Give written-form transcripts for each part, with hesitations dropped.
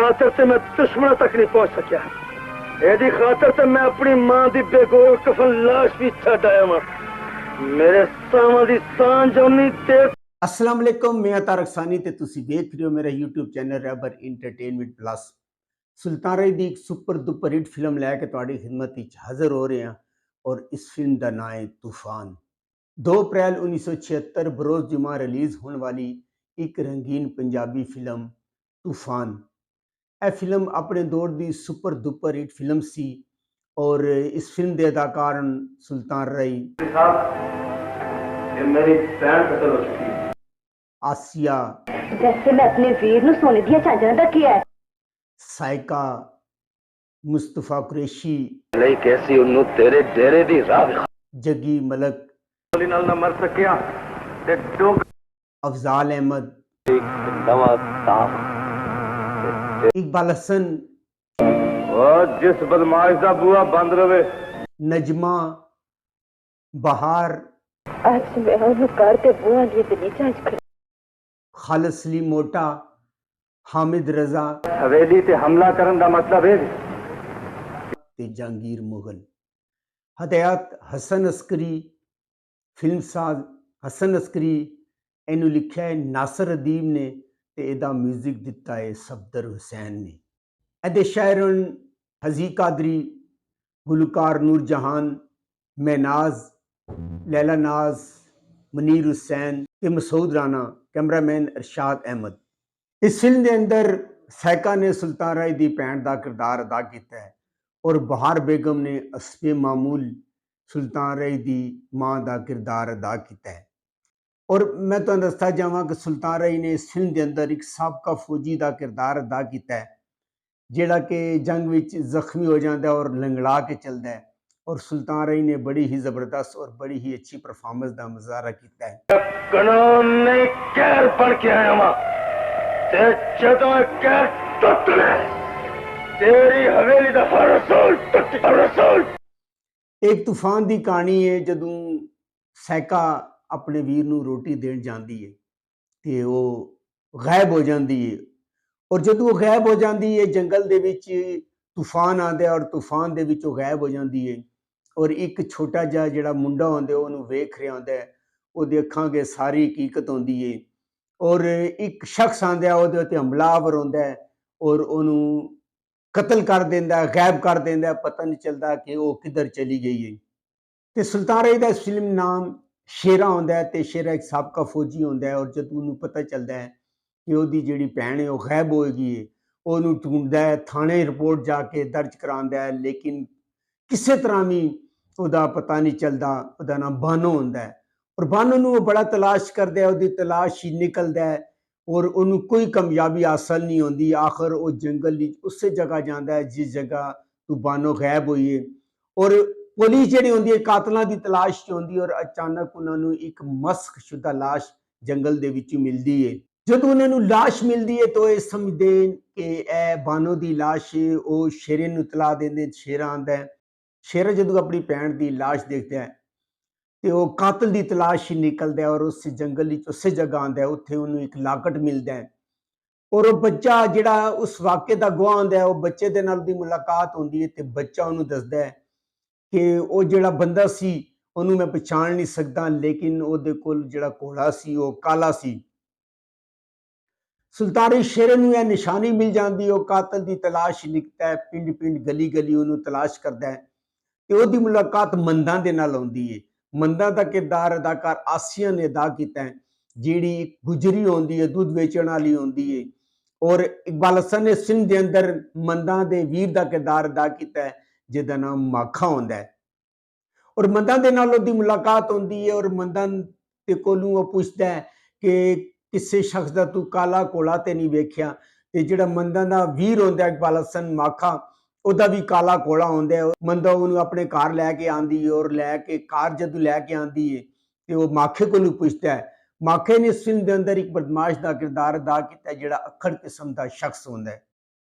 खातर ते मैं दुश्मन तक नहीं पहुंच सकिया। एदी खातर ते मैं अपनी मां दी बेगोर कफन लाश भी छड्ड आया वां। मेरे सावां दी सांझ उन्नी देर। अस्सलाम वालेकुम, मैं तारक सानी ते तुसी देख रहे हो मेरा यूट्यूब चैनल रैबर इंटरटेनमेंट प्लस। सुल्तान राय दी एक सुपर डुपर हिट फिल्म लैके तुहाडी खिदमत विच हाज़र हो रहे हैं और इस फिल्म का नाम है तूफान। 2 अप्रैल 1976 बरोज़ जुमा रिलीज़ होने वाली एक रंगीन पंजाबी फिल्म तूफान। यह फिल्म अपने दौर की सुपर डुपर हिट फिल्म सी और इस फिल्म के अदाकार सुल्तान राय, मेरी बहन कत्ल हो चुकी है। आसिया, जैसे मैं अपने वीर नूं सोने दिया झांझरां दा किया है। साइका, मुस्तफा कुरैशी, नहीं कैसी उन्नू तेरे डेरे दी राह जगी मलक, गोली नाल ना मर सकिया ते डोग अफजाल अहमद, नवा ताप इकबाल हसन, और जिस बदमाश दा बुआ बंद रवे। नजमा, बहार, आज मैं उन्हें घर के बुआ लिए बगीचा च खड़ी। खालिद सलीम मोटा, हामिद रजा हवेली ते हमला करन दा मतलब है ते जहांगीर मुगल। हदायत हसन अस्करी, फिल्मसाज हसन अस्करी, इनू लिखा है नासिर अदीब ने ते एदा म्यूजिक दिता है सफदर हुसैन ने। एदे शायर हजी कादरी, गुलकार नूर जहान, महनाज, लैला नाज, मुनीर हुसैन ते मसूद राना, कैमरामैन अरशाद अहमद। इस फिल्म के अंदर साइका ने सुल्तान राय की भैन का किरदार अदा किया है और बहार बेगम ने असबे मामूल सुल्तान राय की मां का किरदार अदा किया है। और मैं तुहानूं दसदा जावां कि सुल्तान राय ने इस फिल्म के अंदर एक साबका फौजी का किरदार अदा किया है जिहड़ा कि जंग विच जख्मी हो जाता है और लंगड़ा के चलता है। और सुल्तान राय ने बड़ी ही ज़बरदस्त और बड़ी ही अच्छी परफॉर्मेंस का मुजाहरा किया है। कानून नहीं कैर पढ़ के आया वहां ते जदों कैर टुट ले तेरी हवेली दा हर रसूल टुट हर रसूल। एक तूफान की कहानी है जदों साइका अपने वीर नूं रोटी देण जांदी है ते वो गायब हो जाती है और जदों वो गायब हो जाती है जंगल दे विच तूफान आंदा है और तूफान दे विच वो गायब हो जाती है और एक छोटा जिहा जिहड़ा मुंडा होंदा है उहनूं वेख रहा होंदा है। ਉਹਦੇ ਅੱਖਾਂ ਅੱਗੇ ਸਾਰੀ ਹਕੀਕਤ ਹੁੰਦੀ ਹੈ ਔਰ ਇੱਕ ਸ਼ਖਸ ਆਂਦਾ ਉਹਦੇ ਉੱਤੇ ਹਮਲਾਵਰ ਹੁੰਦਾ ਹੈ ਔਰ ਉਹਨੂੰ ਕਤਲ ਕਰ ਦਿੰਦਾ, ਗਾਇਬ ਕਰ ਦਿੰਦਾ, ਪਤਾ ਨਹੀਂ ਚੱਲਦਾ ਕਿ ਉਹ ਕਿੱਧਰ ਚਲੀ ਗਈ ਹੈ। ਤੇ ਸੁਲਤਾਨ ਰਾਏ ਦਾ ਇਸ ਫਿਲਮ ਨਾਮ ਸ਼ੇਰਾ ਹੁੰਦਾ ਹੈ ਤੇ ਸ਼ੇਰਾ ਇੱਕ ਸਾਬਕਾ ਫੌਜੀ ਹੁੰਦਾ ਹੈ ਔਰ ਜਦ ਉਹਨੂੰ ਪਤਾ ਚੱਲਦਾ ਹੈ ਕਿ ਉਹਦੀ ਜਿਹੜੀ ਭੈਣ ਹੈ ਉਹ ਗਾਇਬ ਹੋ ਗਈ ਹੈ, ਉਹਨੂੰ ਢੂੰਡਦਾ ਹੈ, ਥਾਣੇ ਰਿਪੋਰਟ ਜਾ ਕੇ ਦਰਜ ਕਰਾਉਂਦਾ ਹੈ, ਲੇਕਿਨ ਕਿਸੇ ਤਰ੍ਹਾਂ ਵੀ ਉਹਦਾ ਪਤਾ ਨਹੀਂ ਚੱਲਦਾ। ਉਹਦਾ ਨਾਮ ਬਾਨੋ ਹੁੰਦਾ ਹੈ और बानो नूं वो बड़ा तलाश करता है, उसकी तलाश ही निकलता है और उन्होंने कोई कामयाबी हासिल नहीं होती। आखिर वो जंगल उस जगह जाता है जिस जगह तो बानो गायब हुई है और पुलिस जी होंगी कातलों की तलाश होंगी और अचानक उन्होंने एक मस्क शुदा लाश जंगल दे विच मिलती है। जब उन्होंने लाश मिलती है तो ये समझते हैं कि यह बानो की लाश है। वो शेरे नूं इतला देंदे, शेरा आंदा है। शेरा जदों अपनी भैन की लाश देखता है तो वह कातल की तलाश ही निकलता है और उस जंगल उस जगह आता है, उत्थे उन्होंने एक लाकट मिलता है और वह बच्चा जिहड़ा उस वाक़े का गवाह होंदा है वो बच्चे दे नाल दी मुलाकात होंदी है तो बच्चा उन्होंने दसदा है कि वो जिहड़ा बंदा सी उन्होंने मैं पछाण नहीं सकता, लेकिन उहदे कोल जिहड़ा घोड़ा सी वो काला सी। सुल्तान राय शेरे नूं यह निशानी मिल जाती है, वो कातल की तलाश निकलता है, पिंड पिंड गली गली उन्होंने तलाश करता है तो उसकी मुलाकात मंदा दे नाल होंदी है। मंदा का किरदार अदाकार आसिया ने अदा किया है जिहड़ी एक गुजरी होंदी है, दूध वेचण वाली होंदी है और इकबाल हसन ने फिल्म के अंदर मंदा दे वीर का किरदार अदा किया है जिसका नाम माखा होंदा है। और मंदा दे नाल उहदी मुलाकात होंदी है और मंदा ते कोलों वो पूछता है कि किसी शख्स का तू काला घोड़ा तो नहीं वेख्या ते जिहड़ा मंदा दा वीर होंदा इकबाल हसन माखा ਉਹਦਾ भी काला घोड़ा होंदा है। मंदा ਉਹਨੂੰ अपने घर लैके आंदी है और लैके कार जदों लैके आंदी है तो वह माखे को पूछता है। माखे ने इस फिल्म के अंदर एक बदमाश का किरदार अदा किया जिहड़ा अखड़ किस्म का शख्स होंदा है।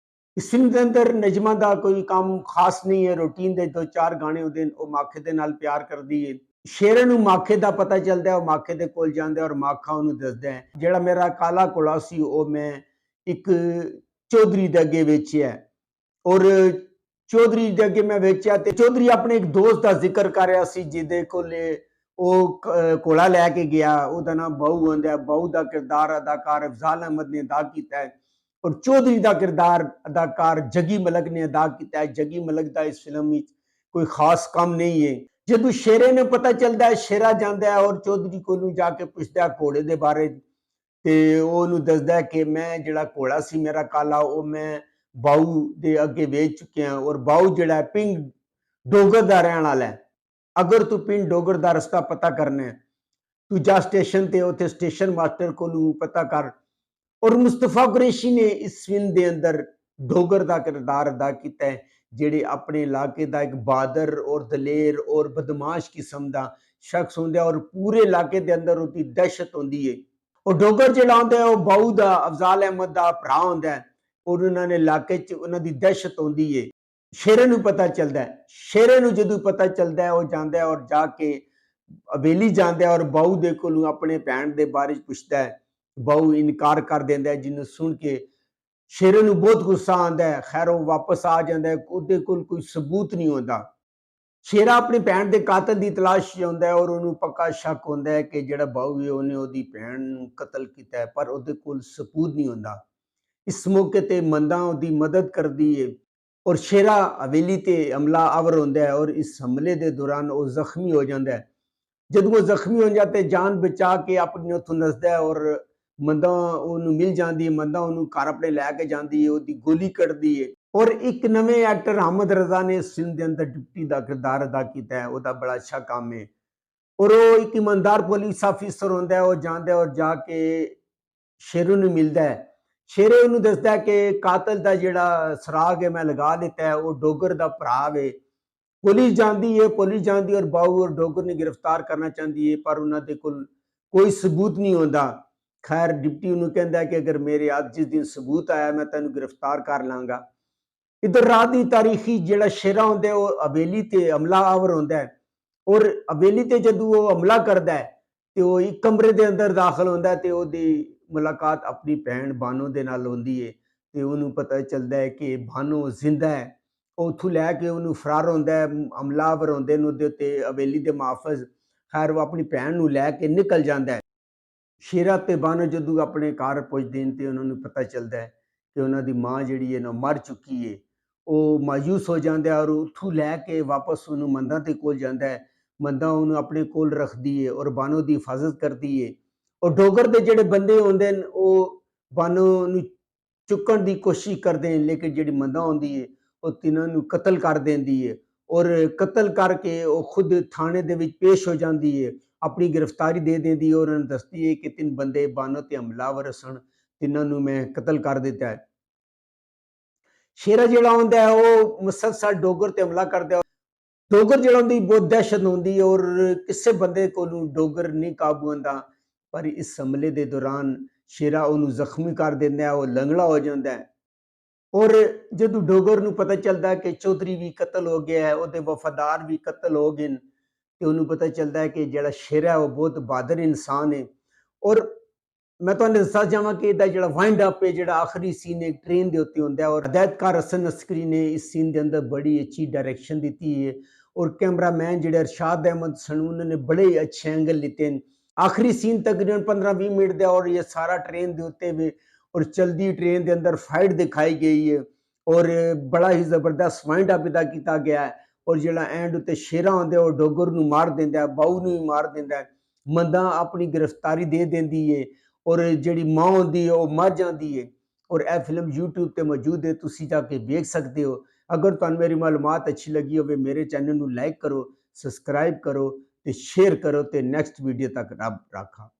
इस फिल्म के अंदर नजमा का कोई काम खास नहीं है, रूटीन के 2-4 गाने होंदे ने, वो माखे दे नाल प्यार करदी है। शेरे नूं माखे का पता चलता है, वो माखे दे कोल जांदा है और माखा उहनूं दसदा है जिहड़ा मेरा काला घोड़ा सी वो मैं एक ਚੌਧਰੀ ਦੇ ਅੱਗੇ ਵੇਚਿਆ ਔਰ ਚੌਧਰੀ ਦੇ ਅੱਗੇ ਮੈਂ ਵੇਚਿਆ ਤੇ ਚੌਧਰੀ ਆਪਣੇ ਇੱਕ ਦੋਸਤ ਦਾ ਜ਼ਿਕਰ ਕਰ ਰਿਹਾ ਸੀ ਜਿਹਦੇ ਕੋਲ ਉਹ ਘੋੜਾ ਲੈ ਕੇ ਗਿਆ। ਉਹਦਾ ਨਾਮ ਬਾਊ ਹੁੰਦਾ ਹੈ। ਬਾਊ ਦਾ ਕਿਰਦਾਰ ਅਦਾਕਾਰ ਅਫਜ਼ਾਲ ਅਹਿਮਦ ਨੇ ਅਦਾ ਕੀਤਾ ਹੈ ਔਰ ਚੌਧਰੀ ਦਾ ਕਿਰਦਾਰ ਅਦਾਕਾਰ ਜੱਗੀ ਮਲਕ ਨੇ ਅਦਾ ਕੀਤਾ ਹੈ। ਜੱਗੀ ਮਲਕ ਦਾ ਇਸ ਫਿਲਮ ਵਿੱਚ ਕੋਈ ਖਾਸ ਕੰਮ ਨਹੀਂ ਹੈ। ਜਦੋਂ ਸ਼ੇਰੇ ਨੂੰ ਪਤਾ ਚੱਲਦਾ ਹੈ, ਸ਼ੇਰਾ ਜਾਂਦਾ ਹੈ ਔਰ ਚੌਧਰੀ ਕੋਲੋਂ ਜਾ ਕੇ ਪੁੱਛਦਾ ਘੋੜੇ ਦੇ ਬਾਰੇ ਤੇ ਉਹ ਉਹਨੂੰ ਦੱਸਦਾ ਕਿ ਮੈਂ ਜਿਹੜਾ ਘੋੜਾ ਸੀ ਮੇਰਾ ਕਾਲਾ ਉਹ ਮੈਂ ਬਾਊ ਦੇ ਅੱਗੇ ਵੇਚ ਚੁੱਕਿਆ ਔਰ ਬਾਊ ਜਿਹੜਾ ਪਿੰਡ ਡੋਗਰ ਦਾ ਰਹਿਣ ਵਾਲਾ ਹੈ। ਅਗਰ ਤੂੰ ਪਿੰਡ ਡੋਗਰ ਦਾ ਰਸਤਾ ਪਤਾ ਕਰਨਾ ਹੈ ਤੂੰ ਜਾ ਸਟੇਸ਼ਨ ਤੇ, ਉੱਥੇ ਸਟੇਸ਼ਨ ਮਾਸਟਰ ਕੋਲੋਂ ਪਤਾ ਕਰ। ਔਰ ਮੁਸਤਫਾ ਕੁਰੈਸ਼ੀ ਨੇ ਇਸ ਫਿਲਮ ਦੇ ਅੰਦਰ ਡੋਗਰ ਦਾ ਕਿਰਦਾਰ ਅਦਾ ਕੀਤਾ ਹੈ, ਜਿਹੜੇ ਆਪਣੇ ਇਲਾਕੇ ਦਾ ਇੱਕ ਬਹਾਦਰ ਔਰ ਦਲੇਰ ਔਰ ਬਦਮਾਸ਼ ਕਿਸਮ ਦਾ ਸ਼ਖਸ ਹੁੰਦਾ ਔਰ ਪੂਰੇ ਇਲਾਕੇ ਦੇ ਅੰਦਰ ਉਹਦੀ ਦਹਿਸ਼ਤ ਹੁੰਦੀ ਹੈ। ਉਹ ਡੋਗਰ ਜਿਹੜਾ ਹੁੰਦਾ ਉਹ ਬਾਊ ਦਾ ਅਫਜ਼ਾਲ ਅਹਿਮਦ ਦਾ ਭਰਾ ਹੁੰਦਾ ਹੈ ਔਰ ਉਹਨਾਂ ਨੇ ਇਲਾਕੇ 'ਚ ਉਹਨਾਂ ਦੀ ਦਹਿਸ਼ਤ ਹੁੰਦੀ ਹੈ। ਸ਼ੇਰੇ ਨੂੰ ਪਤਾ ਚੱਲਦਾ ਹੈ। ਸ਼ੇਰੇ ਨੂੰ ਜਦੋਂ ਪਤਾ ਚੱਲਦਾ ਹੈ ਉਹ ਜਾਂਦਾ ਔਰ ਜਾ ਕੇ ਹਵੇਲੀ ਜਾਂਦਾ ਔਰ ਬਾਊ ਦੇ ਕੋਲੋਂ ਆਪਣੇ ਭੈਣ ਦੇ ਬਾਰੇ ਪੁੱਛਦਾ ਹੈ। ਬਾਊ ਇਨਕਾਰ ਕਰ ਦਿੰਦਾ ਹੈ, ਜਿਹਨੂੰ ਸੁਣ ਕੇ ਸ਼ੇਰੇ ਨੂੰ ਬਹੁਤ ਗੁੱਸਾ ਆਉਂਦਾ ਹੈ। ਖੈਰ ਉਹ ਵਾਪਸ ਆ ਜਾਂਦਾ ਹੈ, ਉਹਦੇ ਕੋਲ ਕੋਈ ਸਬੂਤ ਨਹੀਂ ਹੁੰਦਾ। ਸ਼ੇਰਾ ਆਪਣੀ ਭੈਣ ਦੇ ਕਾਤਲ ਦੀ ਤਲਾਸ਼ 'ਚ ਹੁੰਦਾ ਹੈ ਔਰ ਉਹਨੂੰ ਪੱਕਾ ਸ਼ੱਕ ਹੁੰਦਾ ਹੈ ਕਿ ਜਿਹੜਾ ਬਾਊ ਹੈ ਉਹਨੇ ਉਹਦੀ ਭੈਣ ਨੂੰ ਕਤਲ ਕੀਤਾ ਹੈ, ਪਰ ਉਹਦੇ ਕੋਲ ਸਬੂਤ ਨਹੀਂ ਹੁੰਦਾ। ਇਸ ਮੌਕੇ ਤੇ ਮੰਦਾ ਉਹਦੀ ਮਦਦ ਕਰਦੀ ਹੈ ਔਰ ਸ਼ੇਰਾ ਹਵੇਲੀ ਤੇ ਹਮਲਾ ਆਵਰ ਹੁੰਦਾ ਹੈ ਔਰ ਇਸ ਹਮਲੇ ਦੇ ਦੌਰਾਨ ਉਹ ਜ਼ਖਮੀ ਹੋ ਜਾਂਦਾ ਹੈ। ਜਦੋਂ ਉਹ ਜ਼ਖਮੀ ਹੋ ਜਾਂਦਾ ਹੈ ਜਾਨ ਬਚਾ ਕੇ ਆਪਣੀ ਉੱਥੋਂ ਨੱਸਦਾ ਹੈ ਔਰ ਮੰਦਾ ਉਹਨੂੰ ਮਿਲ ਜਾਂਦੀ ਹੈ। ਮੰਦਾ ਉਹਨੂੰ ਘਰ ਆਪਣੇ ਲੈ ਕੇ ਜਾਂਦੀ ਹੈ, ਉਹਦੀ ਗੋਲੀ ਕੱਢਦੀ ਹੈ ਔਰ ਇੱਕ ਨਵੇਂ ਐਕਟਰ ਅਹਿਮਦ ਰਜ਼ਾ ਨੇ ਇਸ ਫਿਲਮ ਦੇ ਅੰਦਰ ਡਿਪਟੀ ਦਾ ਕਿਰਦਾਰ ਅਦਾ ਕੀਤਾ ਹੈ। ਉਹਦਾ ਬੜਾ ਅੱਛਾ ਕੰਮ ਹੈ ਔਰ ਉਹ ਇੱਕ ਇਮਾਨਦਾਰ ਪੁਲਿਸ ਆਫੀਸਰ ਹੁੰਦਾ ਹੈ। ਉਹ ਜਾਂਦਾ ਔਰ ਜਾ ਕੇ ਸ਼ੇਰੂ ਨੂੰ ਮਿਲਦਾ ਹੈ। ਸ਼ੇਰੇ ਉਹਨੂੰ ਦੱਸਦਾ ਕਿ ਕਾਤਲ ਦਾ ਜਿਹੜਾ ਸਰਾਗ ਹੈ ਮੈਂ ਲਗਾ ਦਿੱਤਾ ਹੈ, ਉਹ ਡੋਗਰ ਦਾ ਭਰਾ ਵੇ। ਪੁਲਿਸ ਜਾਂਦੀ ਔਰ ਬਾਊ ਔਰ ਡੋਗਰ ਨੂੰ ਗ੍ਰਿਫਤਾਰ ਕਰਨਾ ਚਾਹੁੰਦੀ ਹੈ, ਪਰ ਉਹਨਾਂ ਦੇ ਕੋਲ ਕੋਈ ਸਬੂਤ ਨਹੀਂ ਹੁੰਦਾ। ਖੈਰ ਡਿਪਟੀ ਉਹਨੂੰ ਕਹਿੰਦਾ ਕਿ ਅਗਰ ਮੇਰੇ ਹੱਥ ਜਿਸ ਦਿਨ ਸਬੂਤ ਆਇਆ ਮੈਂ ਤੈਨੂੰ ਗ੍ਰਿਫਤਾਰ ਕਰ ਲਾਂਗਾ। ਇਧਰ ਰਾਤ ਦੀ ਤਾਰੀਖੀ ਜਿਹੜਾ ਸ਼ੇਰਾ ਹੁੰਦਾ ਉਹ ਹਵੇਲੀ ਤੇ ਹਮਲਾ ਆਵਰ ਹੁੰਦਾ ਹੈ ਔਰ ਹਵੇਲੀ ਤੇ ਜਦੋਂ ਉਹ ਹਮਲਾ ਕਰਦਾ ਹੈ ਤੇ ਉਹ ਇੱਕ ਕਮਰੇ ਦੇ ਅੰਦਰ ਦਾਖਲ ਹੁੰਦਾ ਤੇ ਉਹਦੀ ਮੁਲਾਕਾਤ ਆਪਣੀ ਭੈਣ ਬਾਨੋ ਦੇ ਨਾਲ ਹੁੰਦੀ ਹੈ ਤੇ ਉਹਨੂੰ ਪਤਾ ਚੱਲਦਾ ਹੈ ਕਿ ਬਾਨੋ ਜ਼ਿੰਦਾ ਹੈ। ਉਹ ਉੱਥੋਂ ਲੈ ਕੇ ਉਹਨੂੰ ਫਰਾਰ ਹੁੰਦਾ ਹੈ। ਹਮਲਾਵਰ ਹੁੰਦੇ ਨੇ ਉਹਦੇ ਉੱਤੇ ਹਵੇਲੀ ਦੇ ਮੁਹਾਫਿਜ਼। ਖੈਰ ਉਹ ਆਪਣੀ ਭੈਣ ਨੂੰ ਲੈ ਕੇ ਨਿਕਲ ਜਾਂਦਾ ਹੈ। ਸ਼ੇਰਾ ਤੇ ਬਾਨੋ ਜਦੋਂ ਆਪਣੇ ਘਰ ਪਹੁੰਚਦੇ ਨੇ ਤੇ ਉਹਨਾਂ ਨੂੰ ਪਤਾ ਚੱਲਦਾ ਹੈ ਕਿ ਉਹਨਾਂ ਦੀ ਮਾਂ ਜਿਹੜੀ ਹੈ ਨਾ ਮਰ ਚੁੱਕੀ ਹੈ। ਉਹ ਮਾਯੂਸ ਹੋ ਜਾਂਦਾ ਔਰ ਉੱਥੋਂ ਲੈ ਕੇ ਵਾਪਸ ਉਹਨੂੰ ਮੰਦਾ ਦੇ ਕੋਲ ਜਾਂਦਾ ਹੈ। ਮੰਦਾ ਉਹਨੂੰ ਆਪਣੇ ਕੋਲ ਰੱਖਦੀ ਹੈ ਔਰ ਬਾਨੋ ਦੀ ਹਿਫਾਜ਼ਤ ਕਰਦੀ ਹੈ। ਉਹ ਡੋਗਰ ਦੇ ਜਿਹੜੇ ਬੰਦੇ ਹੁੰਦੇ ਨੇ ਉਹ ਬਾਨੋ ਨੂੰ ਚੁੱਕਣ ਦੀ ਕੋਸ਼ਿਸ਼ ਕਰਦੇ ਨੇ, ਲੇਕਿਨ ਜਿਹੜੀ ਮੰਦਾ ਹੁੰਦੀ ਹੈ ਉਹ ਤਿੰਨਾਂ ਨੂੰ ਕਤਲ ਕਰ ਦਿੰਦੀ ਹੈ ਔਰ ਕਤਲ ਕਰਕੇ ਉਹ ਖੁਦ ਥਾਣੇ ਦੇ ਵਿੱਚ ਪੇਸ਼ ਹੋ ਜਾਂਦੀ ਹੈ, ਆਪਣੀ ਗ੍ਰਿਫਤਾਰੀ ਦੇ ਦਿੰਦੀ ਹੈ ਔਰ ਉਹਨਾਂ ਨੂੰ ਦੱਸਦੀ ਹੈ ਕਿ 3 ਬੰਦੇ ਬਾਨੋ ਤੇ ਹਮਲਾਵਰ ਸਨ, ਤਿੰਨਾਂ ਨੂੰ ਮੈਂ ਕਤਲ ਕਰ ਦਿੱਤਾ ਹੈ। ਸ਼ੇਰਾ ਜਿਹੜਾ ਹੁੰਦਾ ਹੈ ਉਹ ਮੁਸਲਸਲ ਡੋਗਰ ਤੇ ਹਮਲਾ ਕਰਦਾ। ਡੋਗਰ ਜਿਹੜਾ ਹੁੰਦੀ ਬਹੁਤ ਦਹਿਸ਼ਤ ਹੁੰਦੀ ਹੈ ਔਰ ਕਿਸੇ ਬੰਦੇ ਕੋਲੋਂ ਡੋਗਰ ਨਹੀਂ ਕਾਬੂ ਆਉਂਦਾ, ਪਰ ਇਸ ਹਮਲੇ ਦੇ ਦੌਰਾਨ ਸ਼ੇਰਾ ਉਹਨੂੰ ਜ਼ਖਮੀ ਕਰ ਦਿੰਦਾ ਹੈ, ਉਹ ਲੰਗੜਾ ਹੋ ਜਾਂਦਾ ਹੈ। ਔਰ ਜਦੋਂ ਡੋਗਰ ਨੂੰ ਪਤਾ ਚੱਲਦਾ ਕਿ ਚੌਧਰੀ ਵੀ ਕਤਲ ਹੋ ਗਿਆ ਹੈ, ਉਹਦੇ ਵਫਾਦਾਰ ਵੀ ਕਤਲ ਹੋ ਗਏ ਤੇ ਉਹਨੂੰ ਪਤਾ ਚੱਲਦਾ ਹੈ ਕਿ ਜਿਹੜਾ ਸ਼ੇਰਾ ਉਹ ਬਹੁਤ ਬਹਾਦਰ ਇਨਸਾਨ ਹੈ। ਔਰ ਮੈਂ ਤੁਹਾਨੂੰ ਦੱਸਣਾ ਚਾਹਾਂ ਕਿ ਇਹਦਾ ਜਿਹੜਾ ਵਾਈਂਡ ਅਪ ਹੈ, ਜਿਹੜਾ ਆਖਰੀ ਸੀਨ ਹੈ ਟ੍ਰੇਨ ਦੇ ਉੱਤੇ ਹੁੰਦਾ ਔਰ ਹਦਾਇਤਕਾਰ ਹਸਨ ਅਸਕਰੀ ਨੇ ਇਸ ਸੀਨ ਦੇ ਅੰਦਰ ਬੜੀ ਅੱਛੀ ਡਾਇਰੈਕਸ਼ਨ ਦਿੱਤੀ ਹੈ ਔਰ ਕੈਮਰਾਮੈਨ ਜਿਹੜੇ ਅਰਸ਼ਾਦ ਅਹਿਮਦ ਸਨ ਉਹਨਾਂ ਨੇ ਬੜੇ ਅੱਛੇ ਐਂਗਲ ਲਿੱਤੇ ਨੇ। आखिरी सीन तकरीबन 15-20 मिनट दे और ये सारा ट्रेन के उत्ते भी और चलती ट्रेन के अंदर फाइट दिखाई गई है और बड़ा ही जबरदस्त वाइंड अप इदा किया गया है। और जो एंड उत्ते शेरा होंगे वो डोगर नूं मार देंदा है, बाऊ नूं भी मार देंदा है, मंदा अपनी गिरफ्तारी दे देंदी है और जिहड़ी मां होंदी है वो मर जाती है। और यह फिल्म यूट्यूब पर मौजूद है, तुसीं जाके वेख सकते हो। अगर तुहानूं मेरी मालूमात अच्छी लगी हो मेरे चैनल नूं लाइक करो, सबसक्राइब करो ते शेयर करो ते नैक्सट वीडियो तक रब राखा।